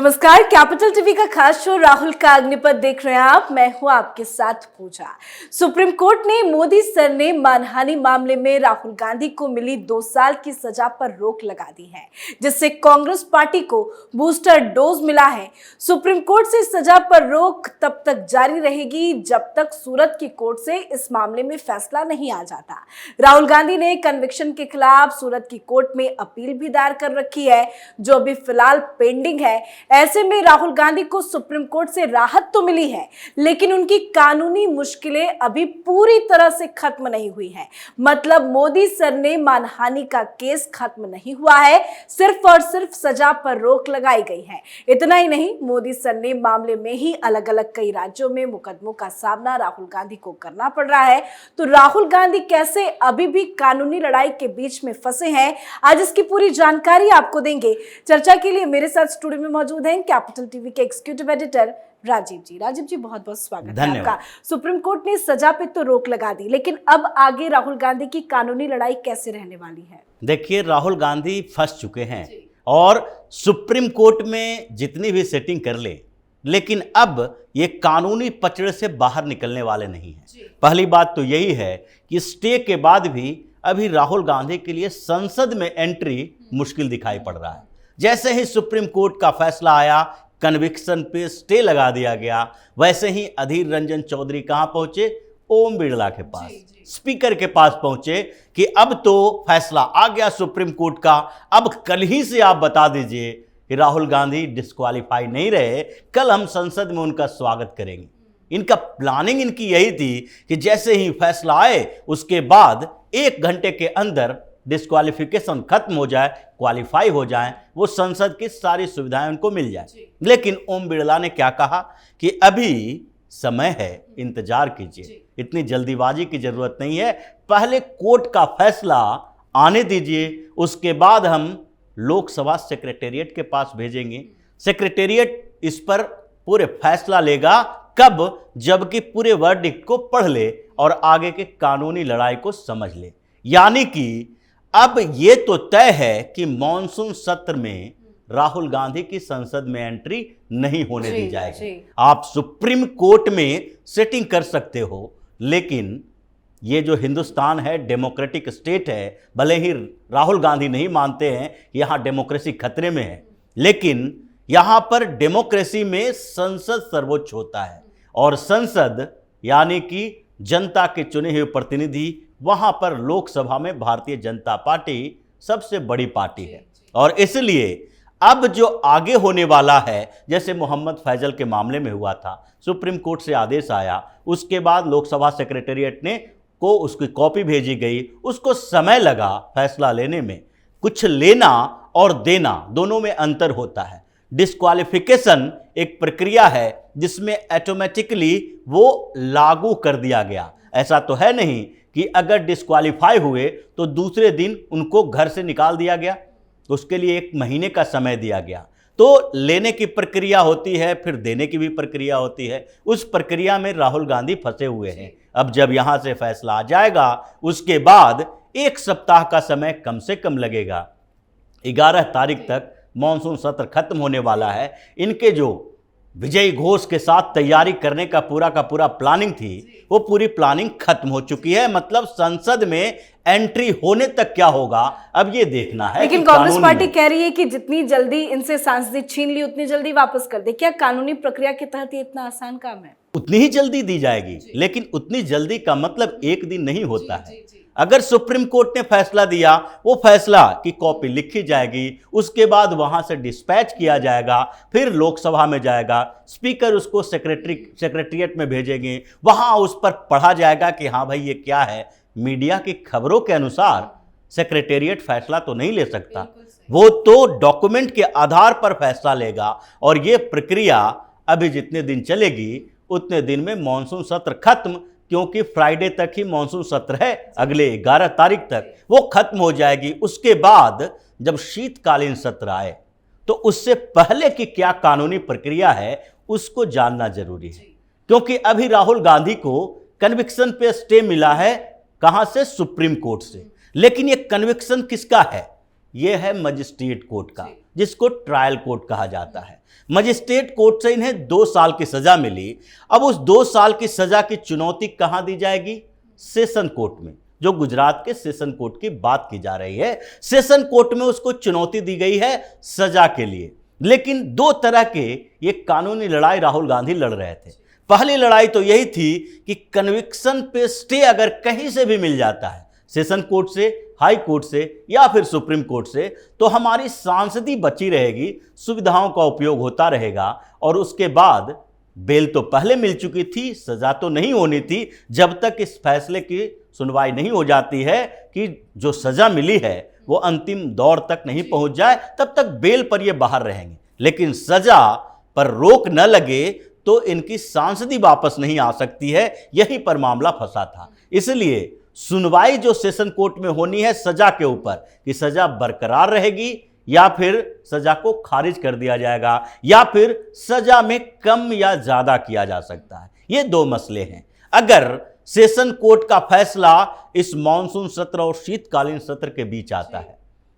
नमस्कार, capital TV का खास शो राहुल का अग्निपथ देख रहे हैं आप। मैं हूं आपके साथ पूजा। सुप्रीम कोर्ट ने मोदी सर ने मानहानि मामले में राहुल गांधी को मिली 2 साल की सजा पर रोक लगा दी है, जिससे कांग्रेस पार्टी को बूस्टर डोज मिला है। सुप्रीम कोर्ट से सजा पर रोक तब तक जारी रहेगी जब तक सूरत की कोर्ट से इस मामले में फैसला नहीं आ जाता। राहुल गांधी ने कन्विक्शन के खिलाफ सूरत की कोर्ट में अपील भी दायर कर रखी है, जो अभी फिलहाल पेंडिंग है। ऐसे में राहुल गांधी को सुप्रीम कोर्ट से राहत तो मिली है, लेकिन उनकी कानूनी मुश्किलें अभी पूरी तरह से खत्म नहीं हुई हैं। मतलब मोदी सर ने मानहानि का केस खत्म नहीं हुआ है, सिर्फ और सिर्फ सजा पर रोक लगाई गई है। इतना ही नहीं, मोदी सर ने मामले में ही अलग अलग कई राज्यों में मुकदमों का सामना राहुल गांधी को करना पड़ रहा है। तो राहुल गांधी कैसे अभी भी कानूनी लड़ाई के बीच में फंसे हैं, आज इसकी पूरी जानकारी आपको देंगे। चर्चा के लिए मेरे साथ स्टूडियो में मौजूद हैं कैपिटल टीवी के एग्जीक्यूटिव एडिटर राजीव जी। राजीव जी, बहुत बहुत स्वागत है आपका। सुप्रीम कोर्ट ने सजा पे तो रोक लगा दी, लेकिन अब आगे राहुल गांधी की कानूनी लड़ाई कैसे रहने वाली है? देखिए, राहुल गांधी फंस चुके हैं और सुप्रीम कोर्ट में जितनी भी सेटिंग कर ले, लेकिन अब ये कानूनी पचड़े से बाहर निकलने वाले नहीं हैं। पहली बात तो यही है कि स्टे के बाद भी अभी राहुल गांधी के लिए संसद में एंट्री मुश्किल दिखाई पड़ रहा है। जैसे ही सुप्रीम कोर्ट का फैसला आया, कन्विक्शन पे स्टे लगा दिया गया, वैसे ही अधीर रंजन चौधरी कहां पहुंचे? ओम बिरला के पास, स्पीकर के पास पहुंचे कि अब तो फैसला आ गया सुप्रीम कोर्ट का, अब कल ही से आप बता दीजिए कि राहुल गांधी डिस्क्वालीफाई नहीं रहे, कल हम संसद में उनका स्वागत करेंगे। इनका प्लानिंग इनकी यही थी कि जैसे ही फैसला आए उसके बाद 1 घंटे के अंदर डिस्क्वालिफिकेशन खत्म हो जाए, क्वालिफाई हो जाए, वो संसद की सारी सुविधाएं उनको मिल जाए। लेकिन ओम बिरला ने क्या कहा कि अभी समय है, इंतजार कीजिए, इतनी जल्दीबाजी की जरूरत नहीं है, पहले कोर्ट का फैसला आने दीजिए, उसके बाद हम लोकसभा सेक्रेटेरिएट के पास भेजेंगे। सेक्रेटेरिएट इस पर पूरे फैसला लेगा, कब? जबकि पूरे वर्डिक्ट को पढ़ ले और आगे के कानूनी लड़ाई को समझ ले। यानी कि अब ये तो तय है कि मॉनसून सत्र में राहुल गांधी की संसद में एंट्री नहीं होने दी जाएगी। आप सुप्रीम कोर्ट में सेटिंग कर सकते हो, लेकिन ये जो हिंदुस्तान है, डेमोक्रेटिक स्टेट है, भले ही राहुल गांधी नहीं मानते हैं कि यहाँ डेमोक्रेसी खतरे में है, लेकिन यहाँ पर डेमोक्रेसी में संसद सर्वोच्च होता है और संसद यानी कि जनता के चुने हुए प्रतिनिधि, वहां पर लोकसभा में भारतीय जनता पार्टी सबसे बड़ी पार्टी है। और इसलिए अब जो आगे होने वाला है, जैसे मोहम्मद फैजल के मामले में हुआ था, सुप्रीम कोर्ट से आदेश आया, उसके बाद लोकसभा सेक्रेटेरिएट ने को उसकी कॉपी भेजी गई, उसको समय लगा फैसला लेने में। कुछ लेना और देना दोनों में अंतर होता है। डिस्क्वालिफिकेशन एक प्रक्रिया है जिसमें ऑटोमेटिकली वो लागू कर दिया गया। ऐसा तो है नहीं कि अगर डिस्क्वालीफाई हुए तो दूसरे दिन उनको घर से निकाल दिया गया, उसके लिए 1 महीने का समय दिया गया। तो लेने की प्रक्रिया होती है, फिर देने की भी प्रक्रिया होती है। उस प्रक्रिया में राहुल गांधी फंसे हुए हैं। अब जब यहां से फैसला आ जाएगा, उसके बाद 1 सप्ताह का समय कम से कम लगेगा। 11 तारीख तक मॉनसून सत्र खत्म होने वाला है। इनके जो विजय घोष के साथ तैयारी करने का पूरा प्लानिंग थी, वो पूरी प्लानिंग खत्म हो चुकी है। मतलब संसद में एंट्री होने तक क्या होगा, अब ये देखना है। लेकिन कांग्रेस पार्टी कह रही है कि जितनी जल्दी इनसे सांसदी छीन ली उतनी जल्दी वापस कर दे। क्या कानूनी प्रक्रिया के तहत ये इतना आसान काम है? उतनी ही जल्दी दी जाएगी, लेकिन उतनी जल्दी का मतलब 1 दिन नहीं होता है। अगर सुप्रीम कोर्ट ने फैसला दिया, वो फैसला की कॉपी लिखी जाएगी, उसके बाद वहां से डिस्पैच किया जाएगा, फिर लोकसभा में जाएगा, स्पीकर उसको सेक्रेटेरिएट में भेजेंगे, वहां उस पर पढ़ा जाएगा कि हाँ भाई ये क्या है। मीडिया की खबरों के अनुसार सेक्रेटेरिएट फैसला तो नहीं ले सकता, वो तो डॉक्यूमेंट के आधार पर फैसला लेगा। और ये प्रक्रिया अभी जितने दिन चलेगी उतने दिन में मॉनसून सत्र खत्म, क्योंकि फ्राइडे तक ही मॉनसून सत्र है, अगले 11 तारीख तक वो खत्म हो जाएगी। उसके बाद जब शीतकालीन सत्र आए तो उससे पहले की क्या कानूनी प्रक्रिया है उसको जानना जरूरी है, क्योंकि अभी राहुल गांधी को कन्विक्शन पे स्टे मिला है। कहां से? सुप्रीम कोर्ट से। लेकिन ये कन्विक्शन किसका है? ये है मजिस्ट्रेट कोर्ट का। जिसको ट्रायल कोर्ट कहा जाता है। मजिस्ट्रेट कोर्ट से इन्हें 2 साल की सजा मिली। अब उस 2 साल की सजा की चुनौती कहां दी जाएगी? सेशन कोर्ट में, जो गुजरात के सेशन कोर्ट की बात की जा रही है। सेशन कोर्ट में उसको चुनौती दी गई है सजा के लिए। लेकिन 2 तरह के ये कानूनी लड़ाई राहुल गांधी लड़ रहे थे। पहली लड़ाई तो यही थी कि कन्विक्शन पे स्टे अगर कहीं से भी मिल जाता है, सेशन कोर्ट से, हाई कोर्ट से या फिर सुप्रीम कोर्ट से, तो हमारी सांसदी बची रहेगी, सुविधाओं का उपयोग होता रहेगा। और उसके बाद बेल तो पहले मिल चुकी थी, सजा तो नहीं होनी थी जब तक इस फैसले की सुनवाई नहीं हो जाती है कि जो सजा मिली है वो अंतिम दौर तक नहीं पहुंच जाए, तब तक बेल पर ये बाहर रहेंगे। लेकिन सजा पर रोक न लगे तो इनकी सांसदी वापस नहीं आ सकती है, यहीं पर मामला फंसा था। इसलिए सुनवाई जो सेशन कोर्ट में होनी है सजा के ऊपर, कि सजा बरकरार रहेगी या फिर सजा को खारिज कर दिया जाएगा या फिर सजा में कम या ज्यादा किया जा सकता है। ये 2 मसले हैं। अगर सेशन कोर्ट का फैसला इस मॉनसून सत्र और शीतकालीन सत्र के बीच आता है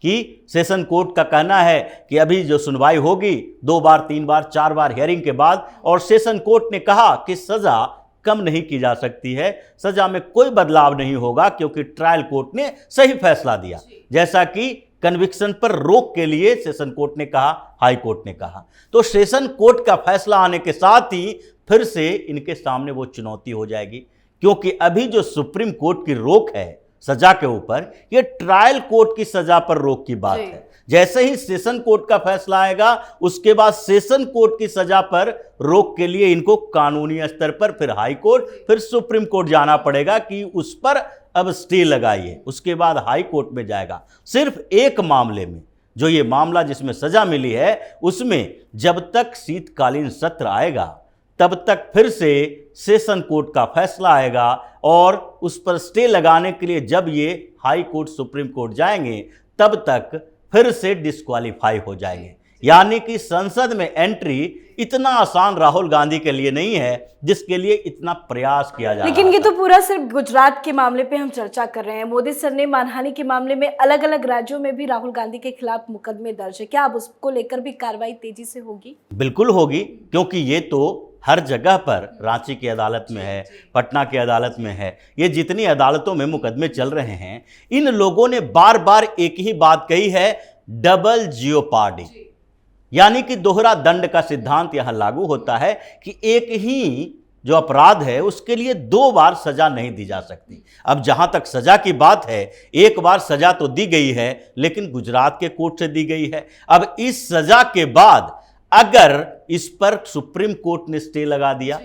कि सेशन कोर्ट का कहना है कि अभी जो सुनवाई होगी 2 बार 3 बार 4 बार हियरिंग के बाद, और सेशन कोर्ट ने कहा कि सजा कम नहीं की जा सकती है, सजा में कोई बदलाव नहीं होगा क्योंकि ट्रायल कोर्ट ने सही फैसला दिया, जैसा कि कन्विक्शन पर रोक के लिए सेशन कोर्ट ने कहा, हाई कोर्ट ने कहा। तो सेशन कोर्ट का फैसला आने के साथ ही फिर से इनके सामने वो चुनौती हो जाएगी, क्योंकि अभी जो सुप्रीम कोर्ट की रोक है सजा के ऊपर, ये ट्रायल कोर्ट की सजा पर रोक की बात है। जैसे ही सेशन कोर्ट का फैसला आएगा उसके बाद सेशन कोर्ट की सजा पर रोक के लिए इनको कानूनी स्तर पर फिर हाई कोर्ट फिर सुप्रीम कोर्ट जाना पड़ेगा कि उस पर अब स्टे लगाइए। उसके बाद हाई कोर्ट में जाएगा। सिर्फ एक मामले में, जो ये मामला जिसमें सजा मिली है, उसमें जब तक शीतकालीन सत्र आएगा तब तक फिर से सेशन कोर्ट का फैसला आएगा और उस पर स्टे लगाने के लिए जब ये हाई कोर्ट सुप्रीम कोर्ट जाएंगे तब तक फिर से डिस्क्वालीफाई हो जाएंगे। यानी कि संसद में एंट्री इतना आसान राहुल गांधी के लिए नहीं है जिसके लिए इतना प्रयास किया जा रहा है। लेकिन ये तो पूरा सिर्फ गुजरात के मामले पे हम चर्चा कर रहे हैं। मोदी सर ने मानहानि के मामले में अलग अलग राज्यों में भी राहुल गांधी के खिलाफ मुकदमे दर्ज है। क्या अब उसको लेकर भी कार्रवाई तेजी से होगी? बिल्कुल होगी, क्योंकि ये तो हर जगह पर, रांची की अदालत में है, पटना की अदालत में है, ये जितनी अदालतों में मुकदमे चल रहे हैं, इन लोगों ने बार बार एक ही बात कही है, डबल जियोपार्डी, यानी कि दोहरा दंड का सिद्धांत यहां लागू होता है कि एक ही जो अपराध है उसके लिए 2 बार सजा नहीं दी जा सकती। अब जहां तक सजा की बात है, एक बार सजा तो दी गई है लेकिन गुजरात के कोर्ट से दी गई है। अब इस सजा के बाद अगर इस पर सुप्रीम कोर्ट ने स्टे लगा दिया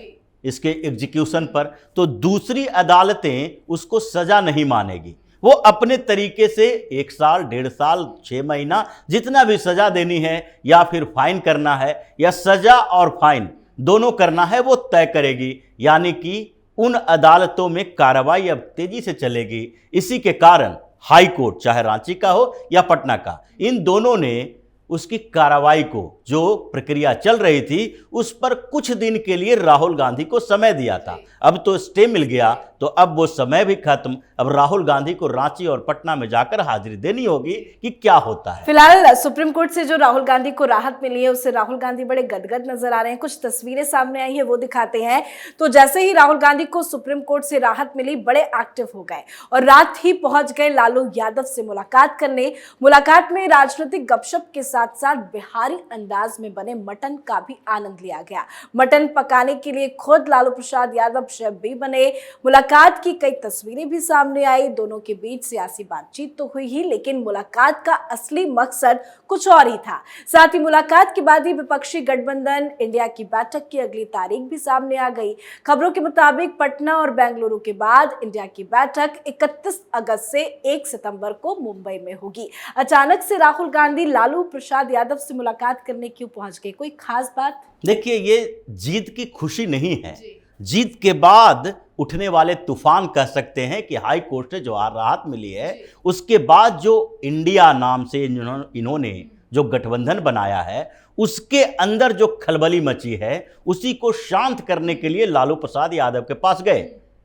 इसके एग्जीक्यूशन पर, तो दूसरी अदालतें उसको सजा नहीं मानेगी। वो अपने तरीके से 1 साल, 1.5 साल, 6 महीना, जितना भी सजा देनी है या फिर फाइन करना है या सजा और फाइन दोनों करना है, वो तय करेगी। यानी कि उन अदालतों में कार्रवाई अब तेजी से चलेगी। इसी के कारण हाई कोर्ट, चाहे रांची का हो या पटना का, इन दोनों ने उसकी कार्रवाई को, जो प्रक्रिया चल रही थी, उस पर कुछ दिन के लिए राहुल गांधी को समय दिया था। अब तो स्टे मिल गया, तो अब वो समय भी खत्म। अब राहुल गांधी को रांची और पटना में जाकर हाजिरी देनी होगी कि क्या होता है। फिलहाल सुप्रीम कोर्ट से जो राहुल गांधी को राहत मिली है उससे राहुल गांधी बड़े गदगद नजर आ रहे हैं। कुछ तस्वीरें सामने आई है वो दिखाते हैं। तो जैसे ही राहुल गांधी को सुप्रीम कोर्ट से राहत मिली, बड़े एक्टिव हो गए और रात ही पहुंच गए लालू यादव से मुलाकात करने। मुलाकात में राजनीतिक गपशप के साथ साथ बिहारी अंदाज में बने मटन का भी आनंद लिया गया। मटन पकाने के लिए खुद लालू प्रसाद यादव शेफ भी बने। मुलाकात की कई तस्वीरें भी सामने आई। दोनों के बीच सियासी बातचीत तो हुई ही, लेकिन मुलाकात का असली मकसद कुछ और ही था। साथ ही मुलाकात के बाद ही विपक्षी गठबंधन इंडिया की बैठक की अगली तारीख भी सामने आ गई। खबरों के मुताबिक पटना और बेंगलुरु के बाद इंडिया की बैठक 31 अगस्त से 1 सितंबर को मुंबई में होगी। अचानक से राहुल गांधी लालू प्रसाद यादव से मुलाकात करने क्यों पहुंच गए? कोई खास बात? देखिए, ये जीत की खुशी नहीं है, जीत के बाद उठने वाले तूफान कह सकते हैं कि हाई कोर्ट से जो राहत मिली है, उसके बाद जो इंडिया नाम से इन्होंने जो गठबंधन बनाया है, उसके अंदर जो खलबली मची है, उसी को शांत करने के लिए लालू प्रसाद यादव के पास गए।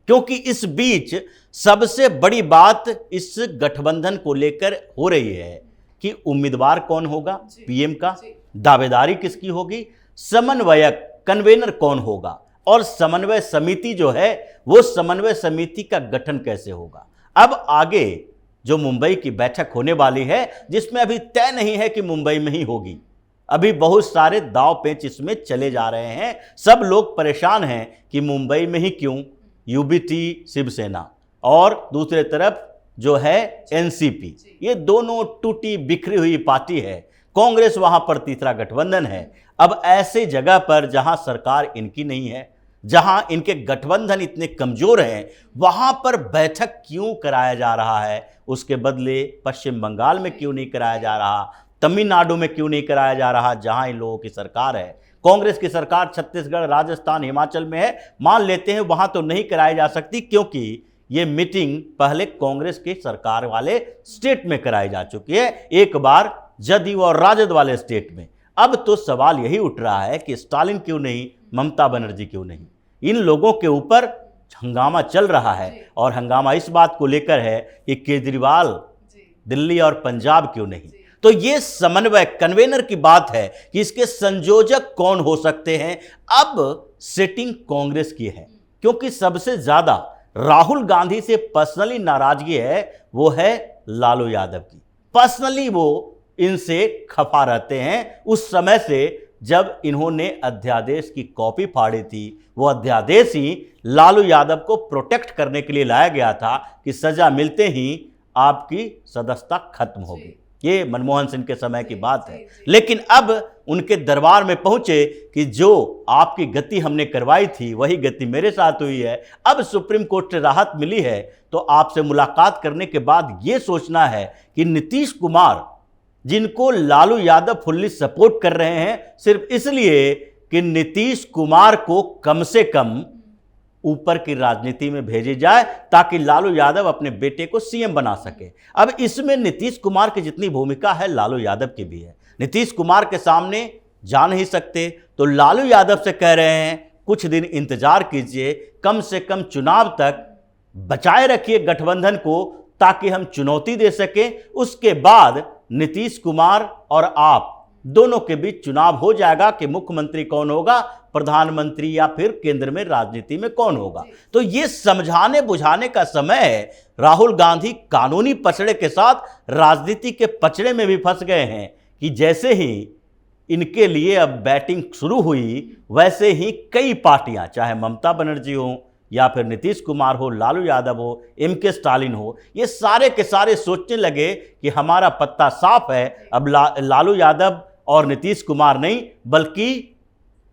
क्योंकि इस बीच सबसे बड़ी बात इस गठबंधन को लेकर हो रही है कि उम्मीदवार कौन होगा पीएम का, दावेदारी किसकी होगी, समन्वयक कन्वेनर कौन होगा, और समन्वय समिति जो है वो समन्वय समिति का गठन कैसे होगा। अब आगे जो मुंबई की बैठक होने वाली है, जिसमें अभी तय नहीं है कि मुंबई में ही होगी, अभी बहुत सारे दांव पेच इसमें चले जा रहे हैं। सब लोग परेशान हैं कि मुंबई में ही क्यों, यूबीटी शिवसेना और दूसरे तरफ जो है एनसीपी, ये दोनों टूटी बिखरी हुई पार्टी है। कांग्रेस वहां पर तीसरा गठबंधन है। अब ऐसे जगह पर जहां सरकार इनकी नहीं है, जहां इनके गठबंधन इतने कमजोर हैं, वहां पर बैठक क्यों कराया जा रहा है? उसके बदले पश्चिम बंगाल में क्यों नहीं कराया जा रहा, तमिलनाडु में क्यों नहीं कराया जा रहा, जहां इन लोगों की सरकार है। कांग्रेस की सरकार छत्तीसगढ़, राजस्थान, हिमाचल में है, मान लेते हैं वहां तो नहीं कराई जा सकती, क्योंकि ये मीटिंग पहले कांग्रेस की सरकार वाले स्टेट में कराई जा चुकी है, एक बार जदयू और राजद वाले स्टेट में। अब तो सवाल यही उठ रहा है कि स्टालिन क्यों नहीं, ममता बनर्जी क्यों नहीं, इन लोगों के ऊपर हंगामा चल रहा है। और हंगामा इस बात को लेकर है कि केजरीवाल दिल्ली और पंजाब क्यों नहीं। तो ये समन्वय कन्वेनर की बात है कि इसके संयोजक कौन हो सकते हैं। अब सेटिंग कांग्रेस की है, क्योंकि सबसे ज्यादा राहुल गांधी से पर्सनली नाराजगी है वो है लालू यादव की। पर्सनली वो इनसे खफा रहते हैं उस समय से जब इन्होंने अध्यादेश की कॉपी फाड़ी थी। वो अध्यादेश ही लालू यादव को प्रोटेक्ट करने के लिए लाया गया था कि सजा मिलते ही आपकी सदस्यता खत्म होगी। ये मनमोहन सिंह के समय की बात है। लेकिन अब उनके दरबार में पहुंचे कि जो आपकी गति हमने करवाई थी वही गति मेरे साथ हुई है। अब सुप्रीम कोर्ट से राहत मिली है, तो आपसे मुलाकात करने के बाद ये सोचना है कि नीतीश कुमार, जिनको लालू यादव फुल्ली सपोर्ट कर रहे हैं सिर्फ इसलिए कि नीतीश कुमार को कम से कम ऊपर की राजनीति में भेजी जाए ताकि लालू यादव अपने बेटे को सीएम बना सके। अब इसमें नीतीश कुमार की जितनी भूमिका है लालू यादव की भी है। नीतीश कुमार के सामने जा नहीं सकते, तो लालू यादव से कह रहे हैं कुछ दिन इंतजार कीजिए, कम से कम चुनाव तक बचाए रखिए गठबंधन को ताकि हम चुनौती दे सकें। उसके बाद नीतीश कुमार और आप दोनों के बीच चुनाव हो जाएगा कि मुख्यमंत्री कौन होगा, प्रधानमंत्री या फिर केंद्र में राजनीति में कौन होगा। तो ये समझाने बुझाने का समय है। राहुल गांधी कानूनी पचड़े के साथ राजनीति के पचड़े में भी फंस गए हैं कि जैसे ही इनके लिए अब बैटिंग शुरू हुई, वैसे ही कई पार्टियां, चाहे ममता बनर्जी हो या फिर नीतीश कुमार हो, लालू यादव हो, एमके स्टालिन हो, ये सारे के सारे सोचने लगे कि हमारा पत्ता साफ है। अब लालू यादव और नीतीश कुमार नहीं बल्कि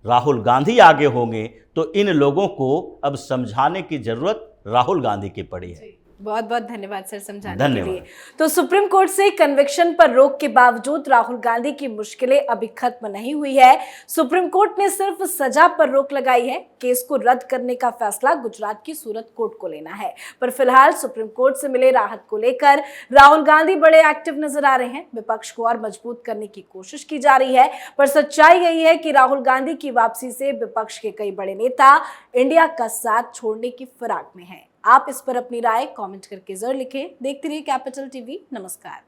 राहुल गांधी आगे होंगे, तो इन लोगों को अब समझाने की जरूरत राहुल गांधी की पड़ी है। बहुत बहुत धन्यवाद सर समझाने के लिए। तो सुप्रीम कोर्ट से कन्विक्शन पर रोक के बावजूद राहुल गांधी की मुश्किलें अभी खत्म नहीं हुई है। सुप्रीम कोर्ट ने सिर्फ सजा पर रोक लगाई है। केस को रद्द करने का फैसला गुजरात की सूरत कोर्ट को लेना है। पर फिलहाल सुप्रीम कोर्ट से मिले राहत को लेकर राहुल गांधी बड़े एक्टिव नजर आ रहे हैं। विपक्ष को और मजबूत करने की कोशिश की जा रही है, पर सच्चाई यही है कि राहुल गांधी की वापसी से विपक्ष के कई बड़े नेता इंडिया का साथ छोड़ने की फिराक में हैं। आप इस पर अपनी राय कमेंट करके जरूर लिखें। देखते रहिए कैपिटल टीवी। नमस्कार।